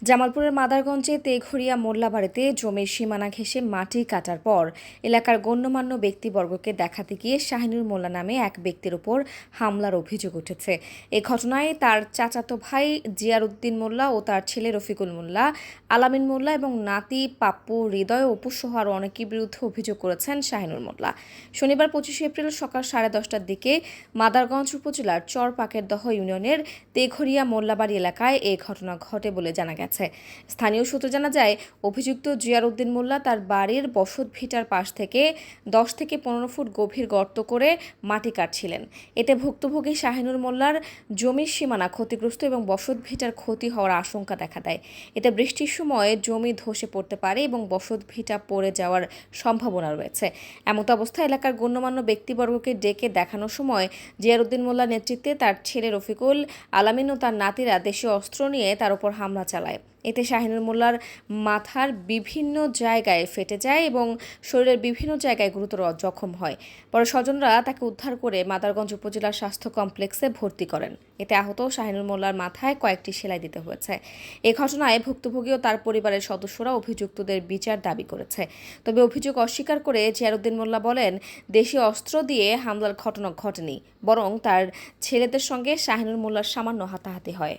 জামালপুরের মাদারগঞ্জে তেঘরিয়া মোল্লাবাড়িতে জমির সীমানা ঘেঁষে মাটি কাটার পর এলাকার গণ্যমান্য ব্যক্তিবর্গকে দেখাতে গিয়ে শাহিনুর মোল্লা নামে এক ব্যক্তির উপর হামলার অভিযোগ উঠেছে। এ ঘটনায় তার চাচাতো ভাই জিয়ারউদ্দিন মোল্লা ও তার ছেলে রফিকুল মোল্লা, আলামিন মোল্লা এবং নাতি পাপ্পু, হৃদয়, অপু সহ আরও অনেকের বিরুদ্ধে অভিযোগ করেছেন শাহিনুর মোল্লা। শনিবার 25 এপ্রিল সকাল 10:30টার দিকে মাদারগঞ্জ উপজেলার চরপাকেরদহ ইউনিয়নের তেঘরিয়া মোল্লাবাড়ি এলাকায় এ ঘটনা ঘটে বলে জানা গেছে। স্থানীয় সূত্রে জানা যায়, অভিযুক্ত জিয়ারউদ্দিন মোল্লা তার বাড়ির বসত ভিটার পাশ থেকে 10 থেকে 15 ফুট গভীর গর্ত করে মাটি কাটছিলেন। এতে ভুক্তভোগী শাহিনুর মোল্লার জমির সীমানা ক্ষতিগ্রস্ত এবং বসত ভিটার ক্ষতি হওয়ার আশঙ্কা দেখা দেয়। এতে বৃষ্টির সময় জমি ধসে পড়তে পারে এবং বসত ভিটা পড়ে যাওয়ার সম্ভাবনা রয়েছে। এমত অবস্থায় এলাকার গণ্যমান্য ব্যক্তিবর্গকে ডেকে দেখানোর সময় জিয়ারউদ্দিন মোল্লার নেতৃত্বে তার ছেলে রফিকুল, আলামিন ও তার নাতিরা দেশীয় অস্ত্র নিয়ে তার উপর হামলা চালায়। এতে শাহিনুর মোল্লার মাথার বিভিন্ন জায়গায় ফেটে যায় এবং শরীরের বিভিন্ন জায়গায় গুরুতর জখম হয়। পরে স্বজনরা তাকে উদ্ধার করে মাদারগঞ্জ উপজেলা স্বাস্থ্য কমপ্লেক্সে ভর্তি করেন। এতে আহত শাহিনুর মোল্লার মাথায় কয়েকটি সেলাই দিতে হয়েছে। এ ঘটনায় ভুক্তভোগী ও তার পরিবারের সদস্যরা অভিযুক্তদের বিচার দাবি করেছে। তবে অভিযোগ অস্বীকার করে জিয়ারউদ্দিন মোল্লা বলেন, দেশীয় অস্ত্র দিয়ে হামলার ঘটনা ঘটেনি, বরং তার ছেলেদের সঙ্গে শাহিনুর মোল্লার সামান্য হাতাহাতি হয়।